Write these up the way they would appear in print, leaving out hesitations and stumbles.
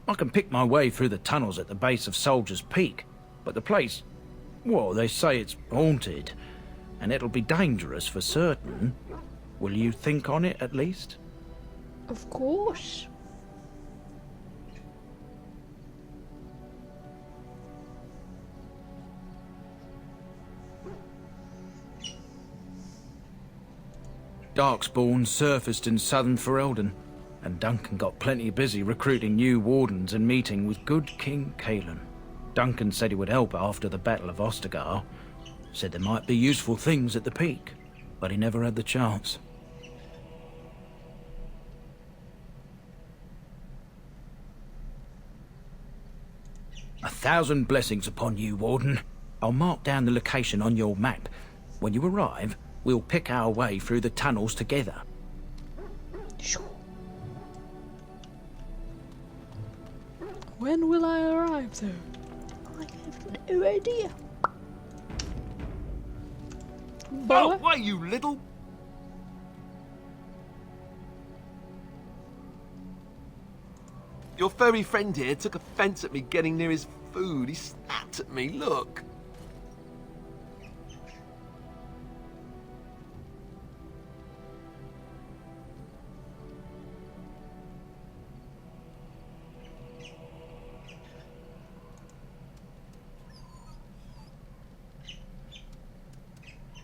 I can pick my way through the tunnels at the base of Soldier's Peak, but the place, well, they say it's haunted, and it'll be dangerous for certain. Will you think on it, at least? Of course. Darkspawn surfaced in southern Ferelden, and Duncan got plenty busy recruiting new wardens and meeting with good King Cailan. Duncan said he would help after the Battle of Ostagar. Said there might be useful things at the peak, but he never had the chance. A thousand blessings upon you, Warden. I'll mark down the location on your map. When you arrive, we'll pick our way through the tunnels together. Sure. When will I arrive though? I have no idea. Oh, why, you little... Your furry friend here took offence at me getting near his food. He snapped at me, look.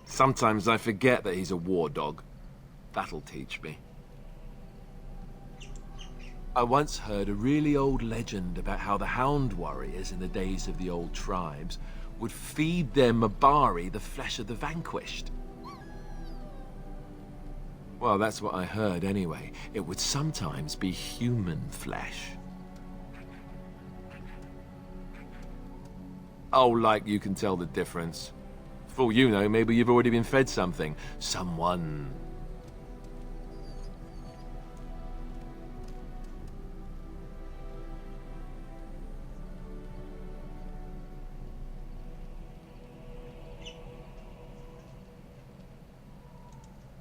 Sometimes I forget that he's a war dog. That'll teach me. I once heard a really old legend about how the Hound warriors in the days of the old tribes would feed their Mabari the flesh of the vanquished. Well, that's what I heard anyway. It would sometimes be human flesh. Oh, like you can tell the difference. For all you know, maybe you've already been fed something. Someone.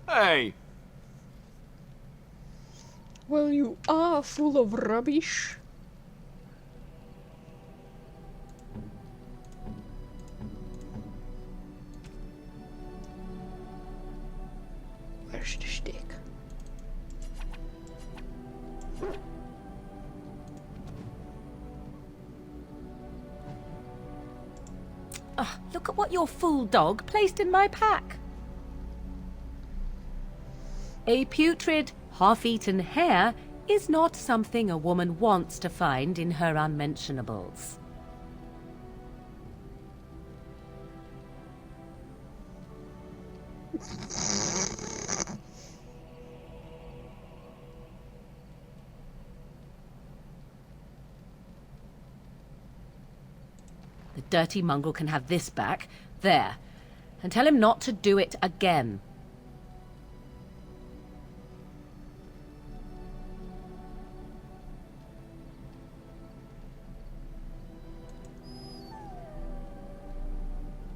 Hey! Well, you are full of rubbish. Where's the stick? Look at what your fool dog placed in my pack. A putrid, half-eaten hare is not something a woman wants to find in her unmentionables. The dirty mongrel can have this back. There. And tell him not to do it again.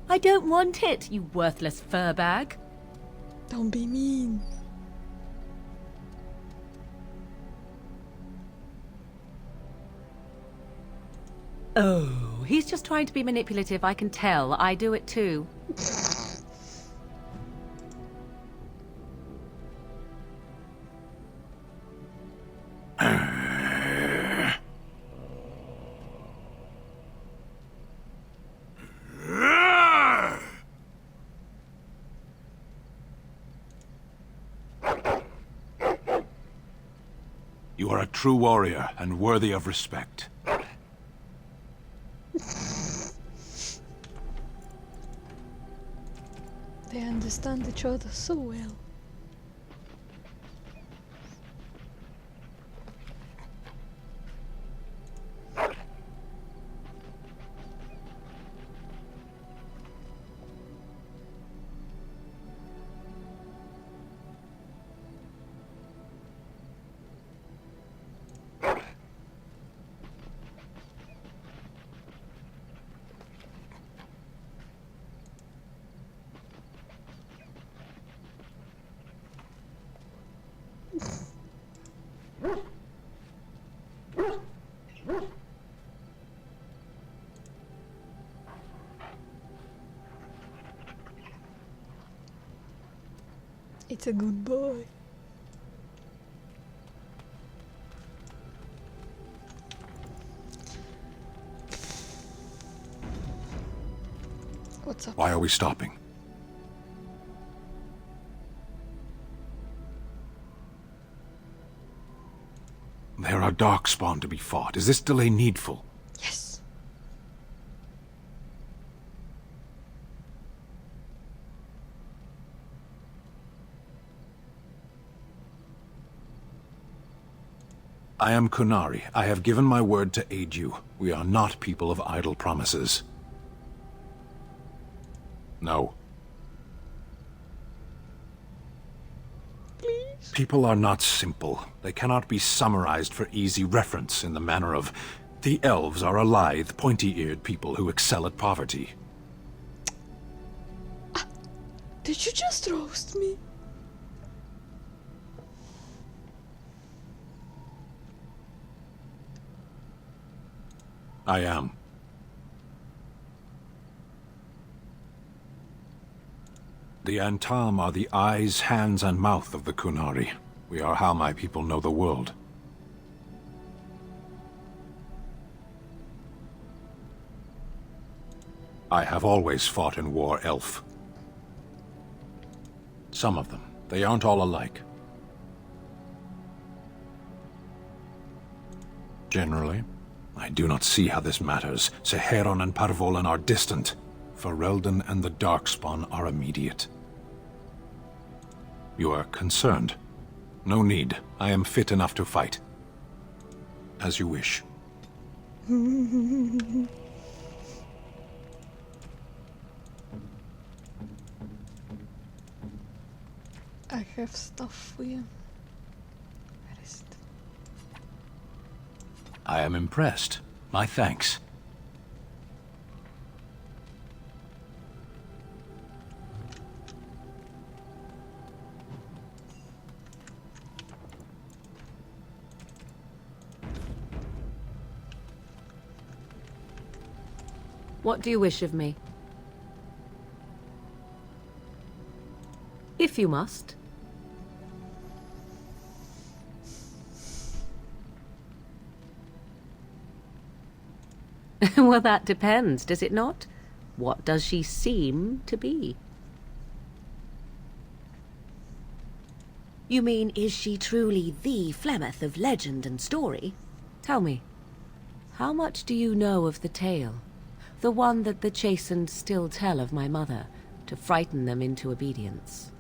I don't want it, you worthless fur bag. Don't be mean. Oh, he's just trying to be manipulative, I can tell. I do it too. You are a true warrior and worthy of respect. They understand each other so well. It's a good boy. What's up? Why are we stopping? There are darkspawn to be fought. Is this delay needful? Yes. I am Kunari. I have given my word to aid you. We are not people of idle promises. No. Please. People are not simple. They cannot be summarized for easy reference in the manner of... The elves are a lithe, pointy-eared people who excel at poverty. Did you just roast me? I am. The Antam are the eyes, hands, and mouth of the Kunari. We are how my people know the world. I have always fought in war, Elf. Some of them. They aren't all alike. Generally, I do not see how this matters. Seheron and Parvolan are distant. Ferelden and the Darkspawn are immediate. You are concerned. No need. I am fit enough to fight. As you wish. I have stuff for you. Where is it? I am impressed. My thanks. What do you wish of me? If you must. Well, that depends, does it not? What does she seem to be? You mean, is she truly the Flemeth of legend and story? Tell me, how much do you know of the tale? The one that the chastened still tell of my mother, to frighten them into obedience.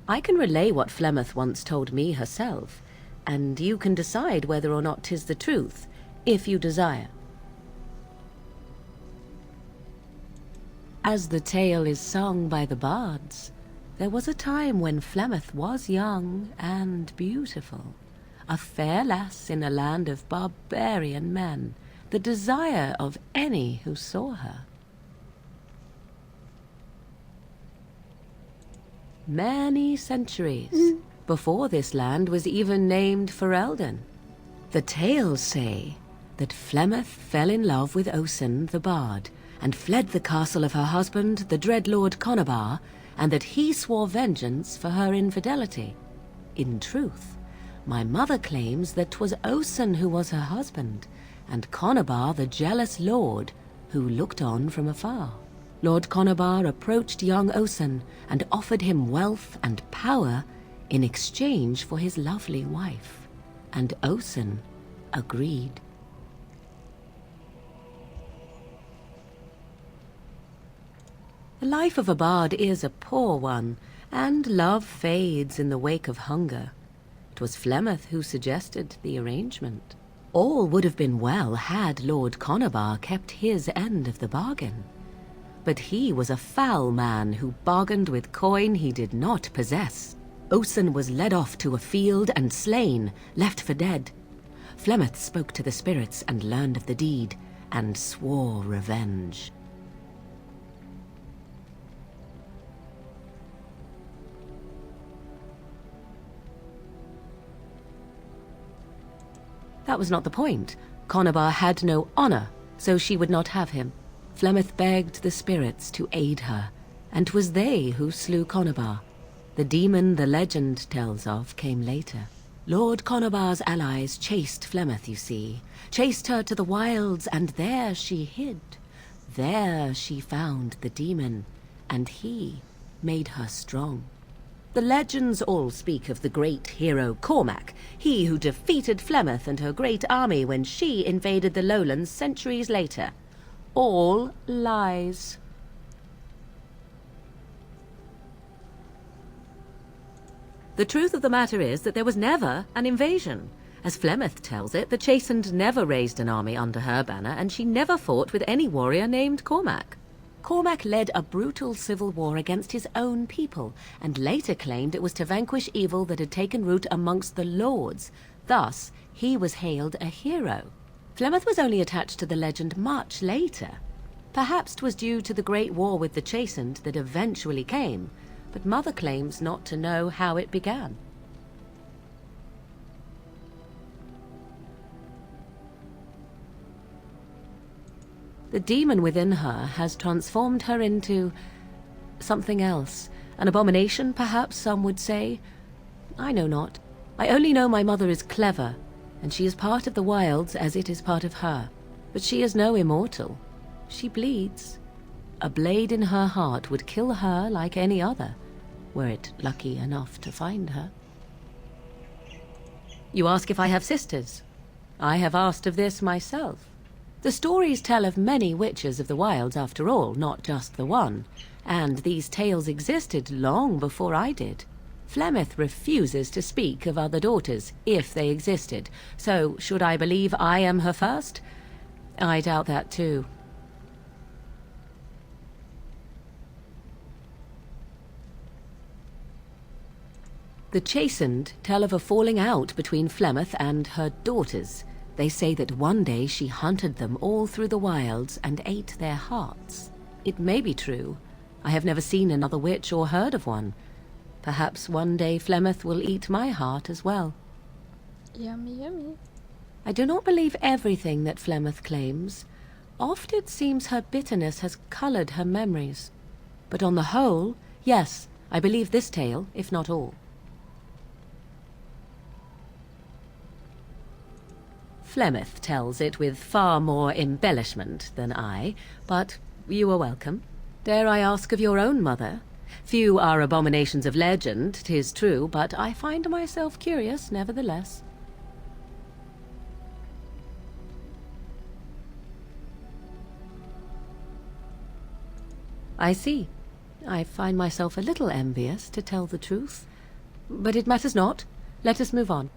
I can relay what Flemeth once told me herself, and you can decide whether or not 'tis the truth, if you desire. As the tale is sung by the bards, there was a time when Flemeth was young and beautiful, a fair lass in a land of barbarian men, the desire of any who saw her. Many centuries before this land was even named Ferelden. The tales say that Flemeth fell in love with Osen the Bard, and fled the castle of her husband, the dread Lord Conabar, and that he swore vengeance for her infidelity. In truth, my mother claims that 'twas Osen who was her husband, and Conabar the jealous lord who looked on from afar. Lord Conabar approached young Osen and offered him wealth and power in exchange for his lovely wife, and Osen agreed. The life of a bard is a poor one, and love fades in the wake of hunger. 'Twas Flemeth who suggested the arrangement. All would have been well had Lord Conabar kept his end of the bargain. But he was a foul man who bargained with coin he did not possess. Osen was led off to a field and slain, left for dead. Flemeth spoke to the spirits and learned of the deed, and swore revenge. That was not the point. Conabar had no honor, so she would not have him. Flemeth begged the spirits to aid her, and 'twas they who slew Conobar. The demon the legend tells of came later. Lord Conobar's allies chased Flemeth, you see, chased her to the wilds, and there she hid. There she found the demon, and he made her strong. The legends all speak of the great hero Cormac, he who defeated Flemeth and her great army when she invaded the lowlands centuries later. All lies. The truth of the matter is that there was never an invasion. As Flemeth tells it, the Chastened never raised an army under her banner, and she never fought with any warrior named Cormac. Cormac led a brutal civil war against his own people, and later claimed it was to vanquish evil that had taken root amongst the lords. Thus, he was hailed a hero. Flemeth was only attached to the legend much later. Perhaps 'twas due to the great war with the Chastened that eventually came, but Mother claims not to know how it began. The demon within her has transformed her into something else. An abomination, perhaps some would say. I know not. I only know my mother is clever, and she is part of the wilds as it is part of her. But she is no immortal. She bleeds. A blade in her heart would kill her like any other, were it lucky enough to find her. You ask if I have sisters. I have asked of this myself. The stories tell of many witches of the wilds after all, not just the one, and these tales existed long before I did. Flemeth refuses to speak of other daughters, if they existed, so should I believe I am her first? I doubt that too. The Chastened tell of a falling out between Flemeth and her daughters. They say that one day she hunted them all through the wilds and ate their hearts. It may be true. I have never seen another witch or heard of one. Perhaps one day Flemeth will eat my heart as well. Yummy, yummy. I do not believe everything that Flemeth claims. Oft it seems her bitterness has coloured her memories. But on the whole, yes, I believe this tale, if not all. Flemeth tells it with far more embellishment than I, but you are welcome. Dare I ask of your own mother? Few are abominations of legend, 'tis true, but I find myself curious nevertheless. I see. I find myself a little envious, to tell the truth. But it matters not. Let us move on.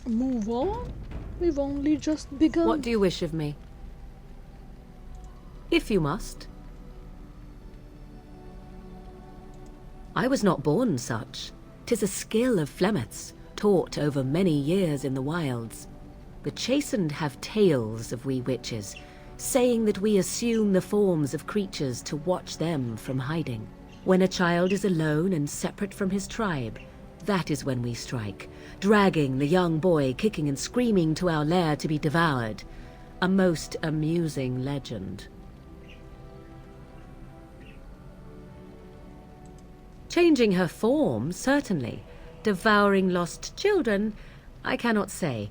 Move on? We've only just begun. What do you wish of me? If you must. I was not born such. 'Tis a skill of Flemeth's, taught over many years in the wilds. The Chastened have tales of we witches, saying that we assume the forms of creatures to watch them from hiding. When a child is alone and separate from his tribe, that is when we strike, dragging the young boy kicking and screaming to our lair to be devoured. A most amusing legend. Changing her form, certainly. Devouring lost children, I cannot say.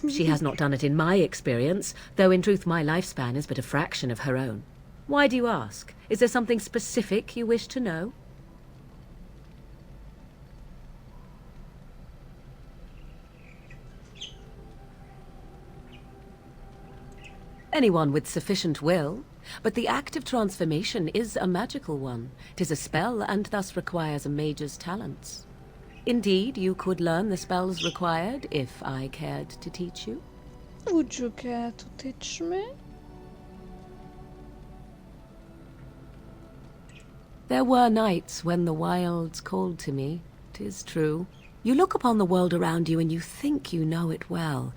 She has not done it in my experience, though in truth my lifespan is but a fraction of her own. Why do you ask? Is there something specific you wish to know? Anyone with sufficient will, but the act of transformation is a magical one. 'Tis a spell and thus requires a mage's talents. Indeed, you could learn the spells required if I cared to teach you. Would you care to teach me? There were nights when the wilds called to me, 'tis true. You look upon the world around you and you think you know it well.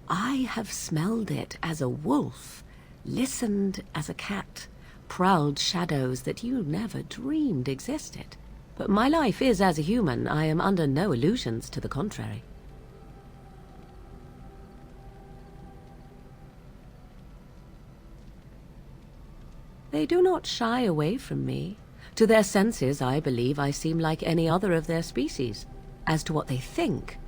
I have smelled it as a wolf, listened as a cat, prowled shadows that you never dreamed existed. But my life is as a human. I am under no illusions to the contrary. They do not shy away from me. To their senses, I believe I seem like any other of their species. As to what they think,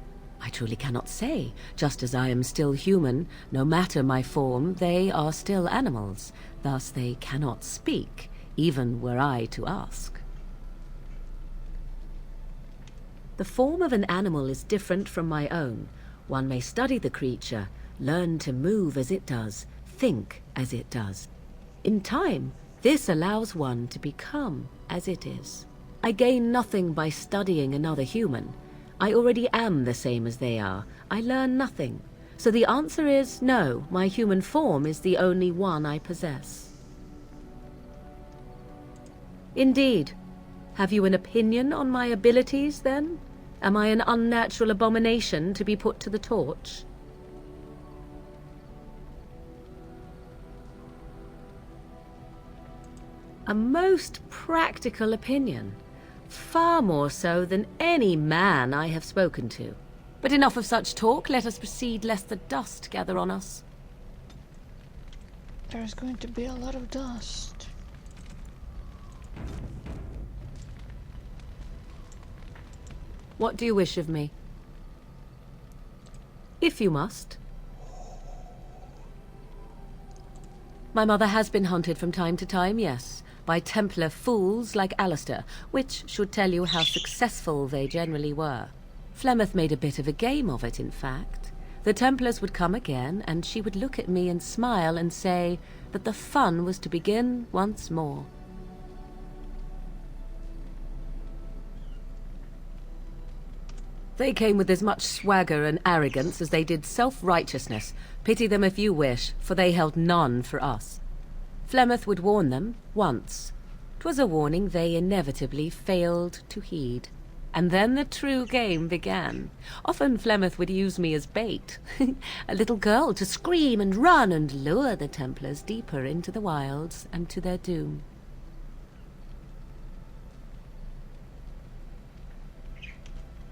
I truly cannot say. Just as I am still human, no matter my form, they are still animals. Thus they cannot speak, even were I to ask. The form of an animal is different from my own. One may study the creature, learn to move as it does, think as it does. In time, this allows one to become as it is. I gain nothing by studying another human. I already am the same as they are. I learn nothing. So the answer is no, my human form is the only one I possess. Indeed. Have you an opinion on my abilities, then? Am I an unnatural abomination to be put to the torch? A most practical opinion. Far more so than any man I have spoken to. But enough of such talk. Let us proceed, lest the dust gather on us. There's going to be a lot of dust. What do you wish of me? If you must. My mother has been hunted from time to time, yes, by Templar fools like Alistair, which should tell you how successful they generally were. Flemeth made a bit of a game of it, in fact. The Templars would come again, and she would look at me and smile and say that the fun was to begin once more. They came with as much swagger and arrogance as they did self-righteousness. Pity them if you wish, for they held none for us. Flemeth would warn them, once. 'Twas a warning they inevitably failed to heed. And then the true game began. Often Flemeth would use me as bait. A little girl to scream and run and lure the Templars deeper into the wilds and to their doom.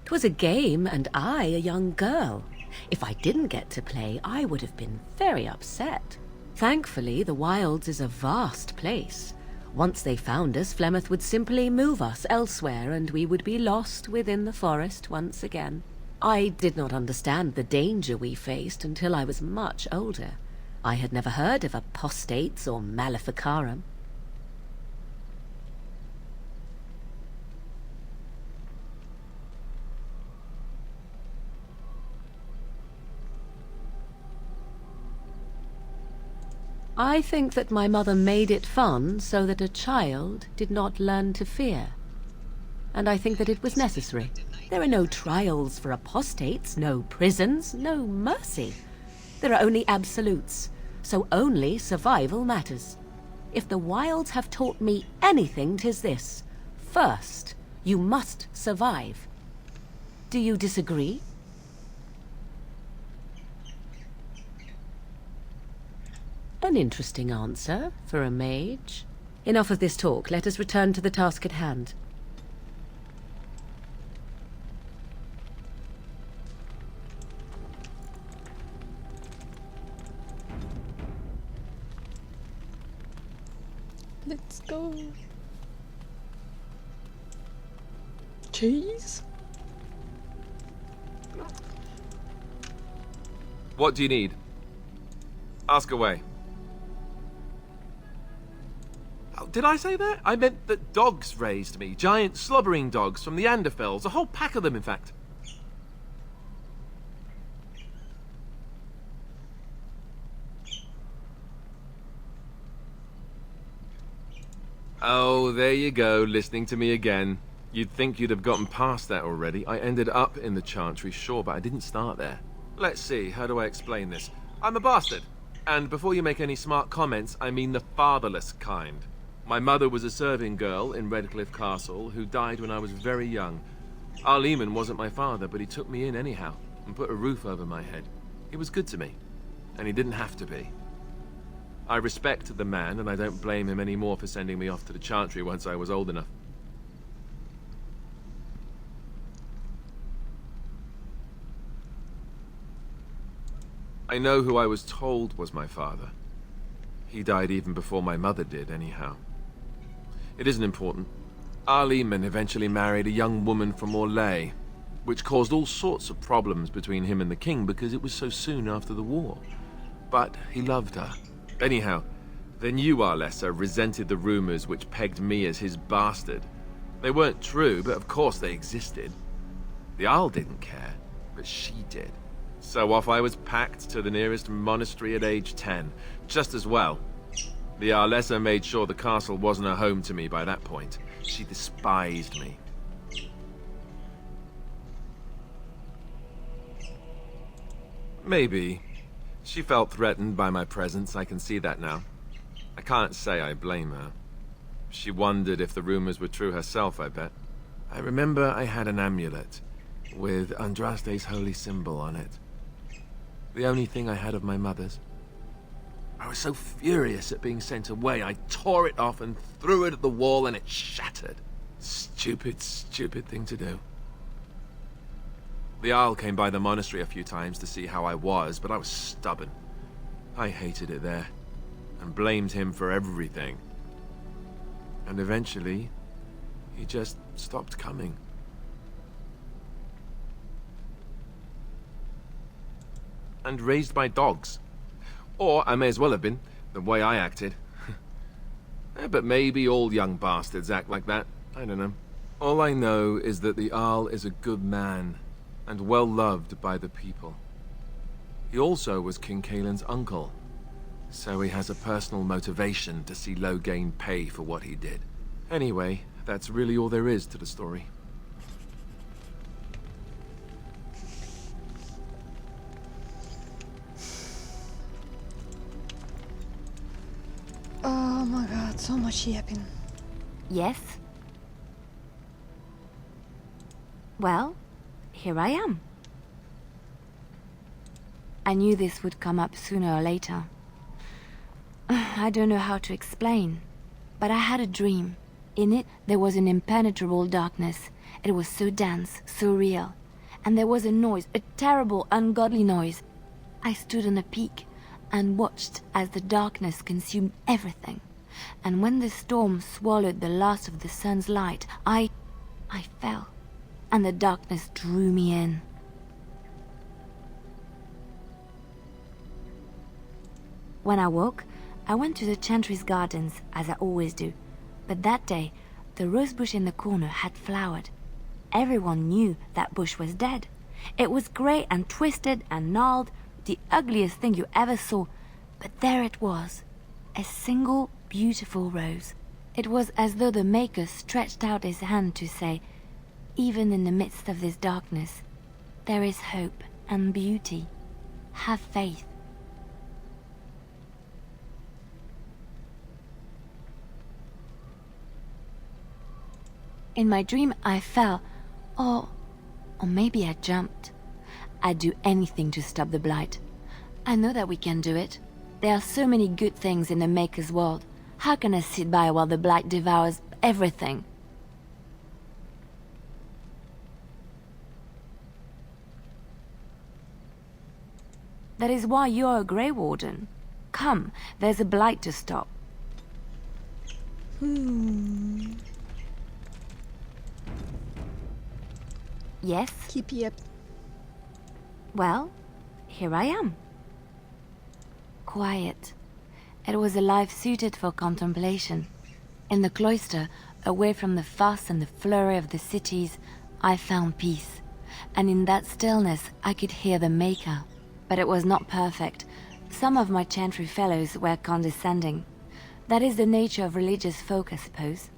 'Twas a game, and I a young girl. If I didn't get to play, I would have been very upset. Thankfully, the wilds is a vast place. Once they found us, Flemeth would simply move us elsewhere, and we would be lost within the forest once again. I did not understand the danger we faced until I was much older. I had never heard of apostates or maleficarum. I think that my mother made it fun so that a child did not learn to fear. And I think that it was necessary. There are no trials for apostates, no prisons, no mercy. There are only absolutes, so only survival matters. If the wilds have taught me anything, 'tis this. First, you must survive. Do you disagree? An interesting answer for a mage. Enough of this talk. Let us return to the task at hand. Let's go. Cheese? What do you need? Ask away. Oh, did I say that? I meant that dogs raised me. Giant slobbering dogs from the Anderfells. A whole pack of them, in fact. Oh, there you go, listening to me again. You'd think you'd have gotten past that already. I ended up in the Chantry, sure, but I didn't start there. Let's see, how do I explain this? I'm a bastard. And before you make any smart comments, I mean the fatherless kind. My mother was a serving girl in Redcliffe Castle who died when I was very young. Arleman wasn't my father, but he took me in anyhow and put a roof over my head. He was good to me, and he didn't have to be. I respect the man, and I don't blame him anymore for sending me off to the Chantry once I was old enough. I know who I was told was my father. He died even before my mother did, anyhow. It isn't important. Our Lehman eventually married a young woman from Orlais, which caused all sorts of problems between him and the king because it was so soon after the war. But he loved her. Anyhow, the new Arlessa resented the rumors which pegged me as his bastard. They weren't true, but of course they existed. The Arl didn't care, but she did. So off I was packed to the nearest monastery at age 10, just as well. The Arlessa made sure the castle wasn't a home to me by that point. She despised me. Maybe. She felt threatened by my presence, I can see that now. I can't say I blame her. She wondered if the rumors were true herself, I bet. I remember I had an amulet with Andraste's holy symbol on it. The only thing I had of my mother's. I was so furious at being sent away, I tore it off and threw it at the wall and it shattered. Stupid, stupid thing to do. The Arl came by the monastery a few times to see how I was, but I was stubborn. I hated it there, and blamed him for everything. And eventually, he just stopped coming. And raised my dogs. Or I may as well have been, the way I acted. But maybe all young bastards act like that. I don't know. All I know is that the Arl is a good man, and well loved by the people. He also was King Caelan's uncle, so he has a personal motivation to see Loghain pay for what he did. Anyway, that's really all there is to the story. Oh my god, so much yapping. Yes? Well, here I am. I knew this would come up sooner or later. I don't know how to explain, but I had a dream. In it, there was an impenetrable darkness. It was so dense, so real. And there was a noise, a terrible, ungodly noise. I stood on a peak and watched as the darkness consumed everything. And when the storm swallowed the last of the sun's light, I fell, and the darkness drew me in. When I woke, I went to the Chantry's gardens, as I always do. But that day, the rosebush in the corner had flowered. Everyone knew that bush was dead. It was grey and twisted and gnarled, the ugliest thing you ever saw. But there it was, a single beautiful rose. It was as though the Maker stretched out his hand to say, even in the midst of this darkness, there is hope and beauty. Have faith. In my dream, I fell, or maybe I jumped. I'd do anything to stop the blight. I know that we can do it. There are so many good things in the Maker's world. How can I sit by while the blight devours everything? That is why you're a Grey Warden. Come, there's a blight to stop. Yes? Keep yap. Well, here I am. Quiet. It was a life suited for contemplation. In the cloister, away from the fuss and the flurry of the cities, I found peace. And in that stillness, I could hear the Maker. But it was not perfect. Some of my Chantry fellows were condescending. That is the nature of religious folk, I suppose.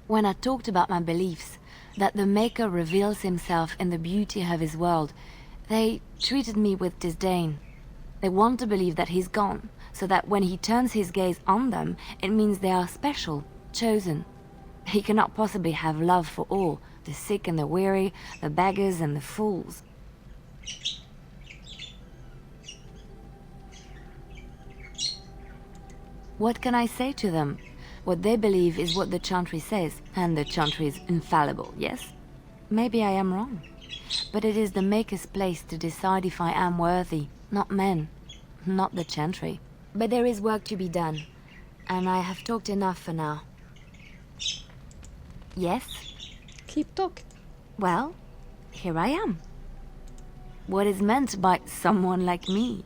When I talked about my beliefs, that the Maker reveals himself in the beauty of his world, they treated me with disdain. They want to believe that he's gone, so that when he turns his gaze on them, it means they are special, chosen. He cannot possibly have love for all, the sick and the weary, the beggars and the fools. What can I say to them? What they believe is what the Chantry says, and the Chantry is infallible, yes? Maybe I am wrong. But it is the Maker's place to decide if I am worthy, not men, not the Chantry. But there is work to be done, and I have talked enough for now. Yes? Keep talking. Well, here I am. What is meant by someone like me?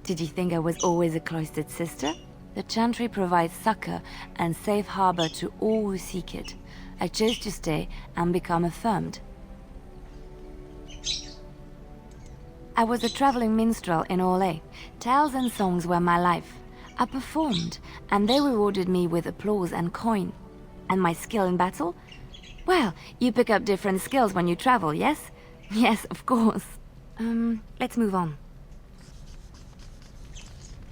Did you think I was always a cloistered sister? The Chantry provides succor and safe harbor to all who seek it. I chose to stay and become affirmed. I was a traveling minstrel in Orlais. Tales and songs were my life. I performed, and they rewarded me with applause and coin. And my skill in battle? Well, you pick up different skills when you travel, yes? Yes, of course. Let's move on.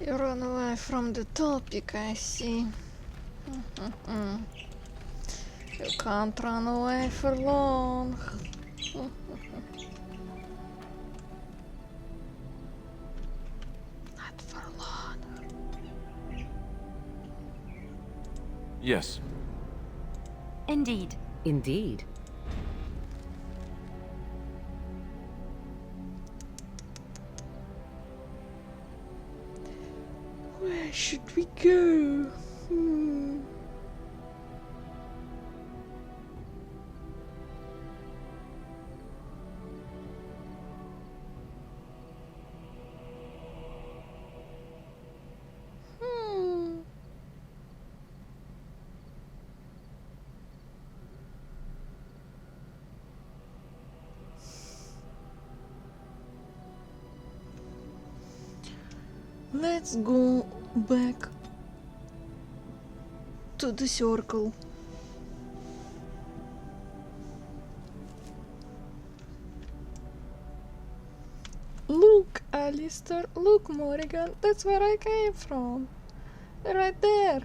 You run away from the topic, I see. You can't run away for long. Not for long. Yes. Indeed. Indeed. Where should we go? Let's go back to the circle. Look, Alistair, look, Morrigan, that's where I came from. Right there.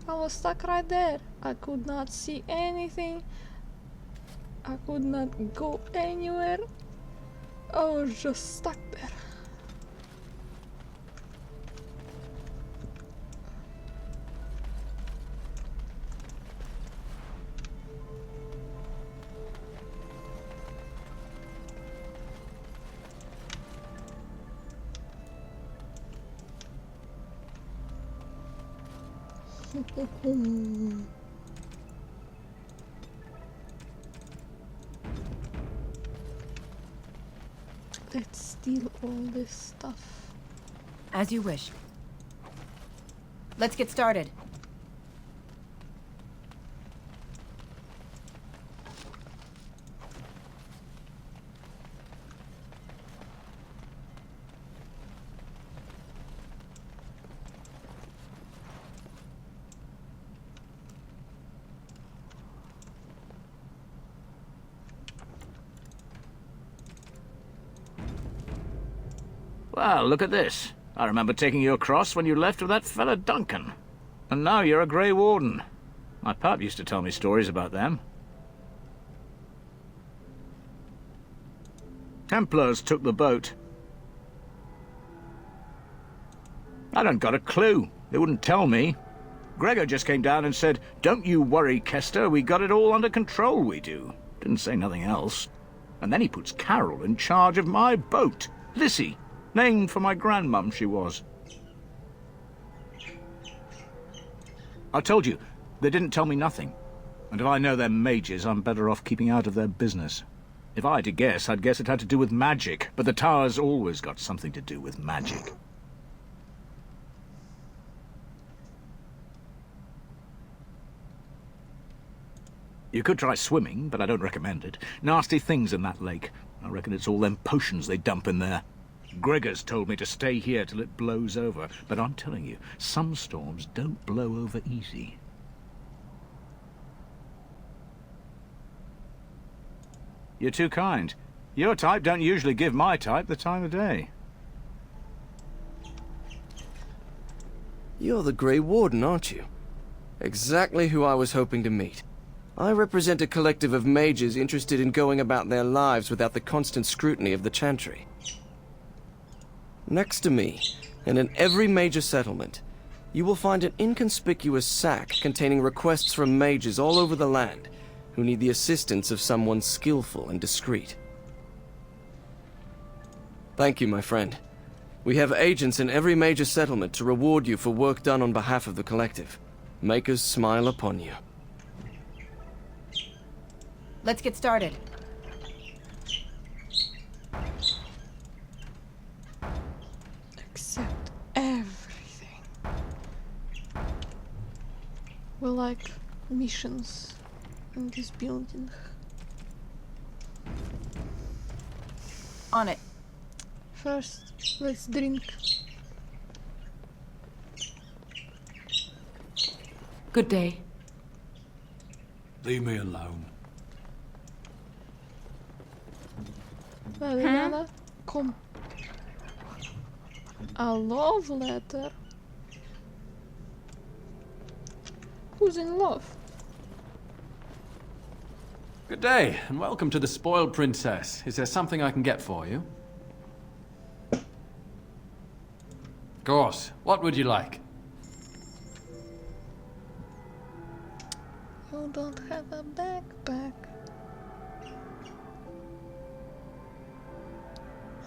I was stuck right there. I could not see anything. I could not go anywhere. I was just stuck there. Let's steal all this stuff. As you wish. Let's get started. Well, look at this. I remember taking you across when you left with that fella Duncan. And now you're a Grey Warden. My pap used to tell me stories about them. Templars took the boat. I don't got a clue. They wouldn't tell me. Gregor just came down and said, "Don't you worry, Kester, we got it all under control, we do." Didn't say nothing else. And then he puts Carol in charge of my boat. Lissy. Named for my grandmum, she was. I told you, they didn't tell me nothing. And if I know they're mages, I'm better off keeping out of their business. If I had to guess, I'd guess it had to do with magic. But the tower's always got something to do with magic. You could try swimming, but I don't recommend it. Nasty things in that lake. I reckon it's all them potions they dump in there. Gregor's told me to stay here till it blows over, but I'm telling you, some storms don't blow over easy. You're too kind. Your type don't usually give my type the time of day. You're the Grey Warden, aren't you? Exactly who I was hoping to meet. I represent a collective of mages interested in going about their lives without the constant scrutiny of the Chantry. Next to me, and in every major settlement, you will find an inconspicuous sack containing requests from mages all over the land who need the assistance of someone skillful and discreet. Thank you, my friend. We have agents in every major settlement to reward you for work done on behalf of the collective. Make us smile upon you. Let's get started. Accept everything. We like missions in this building. On it. First, let's drink. Good day. Leave me alone. Liliana, kom. A love letter? Who's in love? Good day, and welcome to the Spoiled Princess. Is there something I can get for you? Of course. What would you like? You don't have a backpack.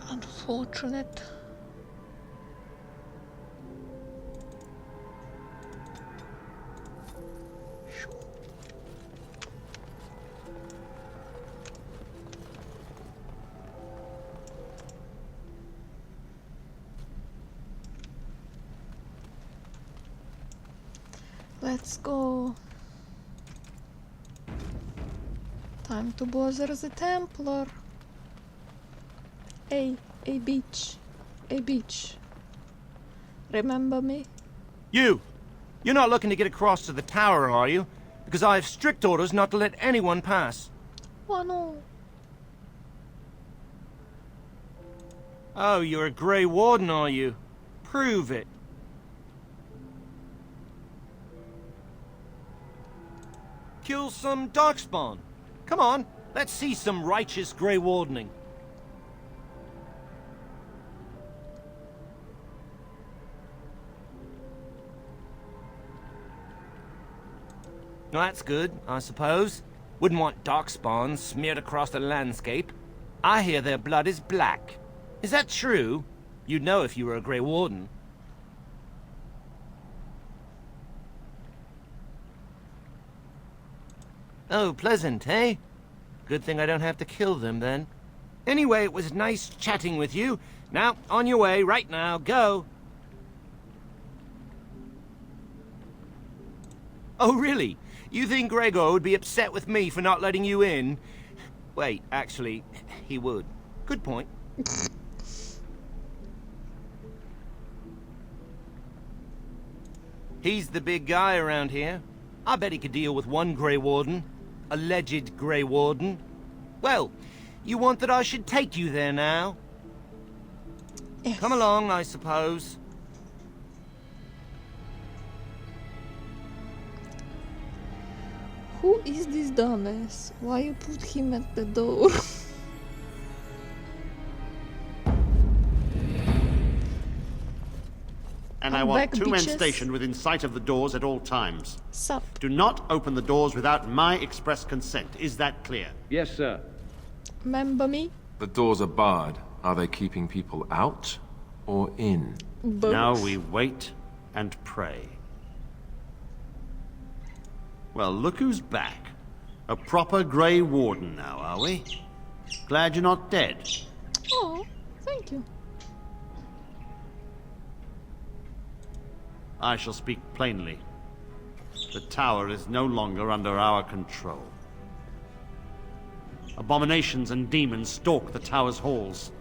Unfortunate. Let's go. Time to bother the Templar. Hey, beach. A beach. Remember me? You! You're not looking to get across to the tower, are you? Because I have strict orders not to let anyone pass. Oh no. Oh, you're a Grey Warden, are you? Prove it. Kill some Darkspawn. Come on, let's see some righteous Grey Wardening. Well, that's good, I suppose. Wouldn't want Darkspawn smeared across the landscape. I hear their blood is black. Is that true? You'd know if you were a Grey Warden. Oh, pleasant, eh? Good thing I don't have to kill them, then. Anyway, it was nice chatting with you. Now, on your way, right now, go! Oh, really? You think Gregor would be upset with me for not letting you in? Wait, actually, he would. Good point. He's the big guy around here. I bet he could deal with one Grey Warden. Alleged Grey Warden. Well, you want that I should take you there now? Yes. Come along, I suppose. Who is this dumbass? Why you put him at the door? And I I'm want back, two men bitches. stationed within sight of the doors at all times. Sup? Do not open the doors without my express consent. Is that clear? Yes, sir. Remember me? The doors are barred. Are they keeping people out or in? Both. Now we wait and pray. Well, look who's back. A proper Grey Warden now, are we? Glad you're not dead. Oh, thank you. I shall speak plainly. The tower is no longer under our control. Abominations and demons stalk the tower's halls.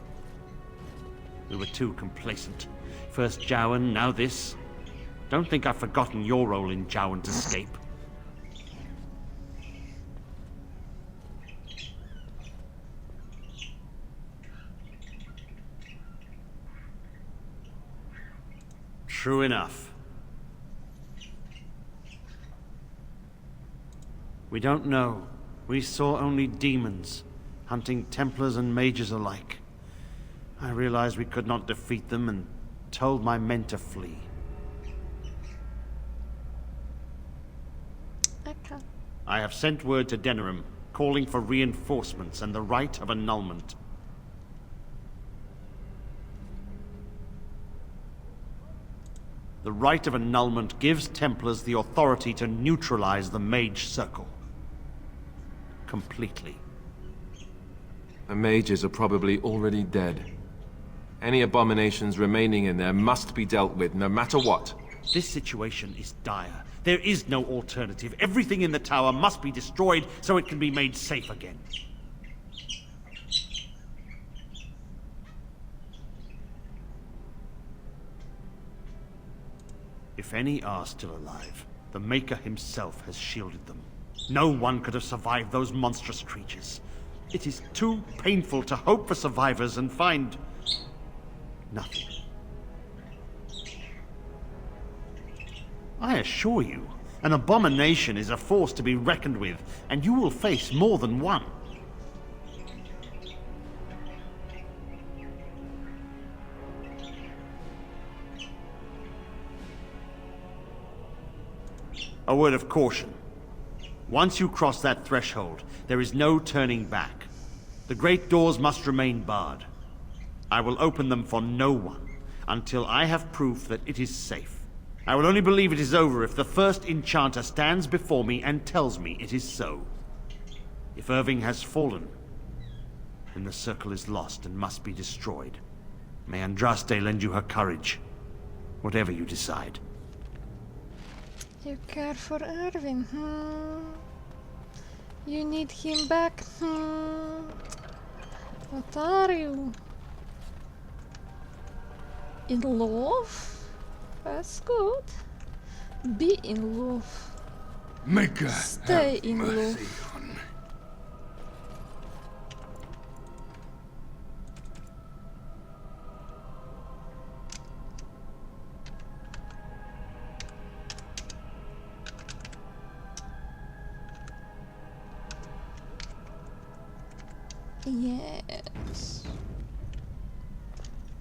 We were too complacent. First Jowan, now this. Don't think I've forgotten your role in Jowan's escape. True enough. We don't know. We saw only demons, hunting Templars and mages alike. I realized we could not defeat them and told my men to flee. Okay. I have sent word to Denerim, calling for reinforcements and the right of annulment. The right of annulment gives Templars the authority to neutralize the Mage Circle. Completely. The mages are probably already dead. Any abominations remaining in there must be dealt with, no matter what. This situation is dire. There is no alternative. Everything in the tower must be destroyed so it can be made safe again. If any are still alive, the Maker himself has shielded them. No one could have survived those monstrous creatures. It is too painful to hope for survivors and find nothing. I assure you, an abomination is a force to be reckoned with, and you will face more than one. A word of caution. Once you cross that threshold, there is no turning back. The great doors must remain barred. I will open them for no one until I have proof that it is safe. I will only believe it is over if the first enchanter stands before me and tells me it is so. If Irving has fallen, then the circle is lost and must be destroyed. May Andraste lend you her courage, whatever you decide. You care for Irving, You need him back, What are you? In love? That's good. Be in love. Maker, Stay have in mercy love. on me. Yes.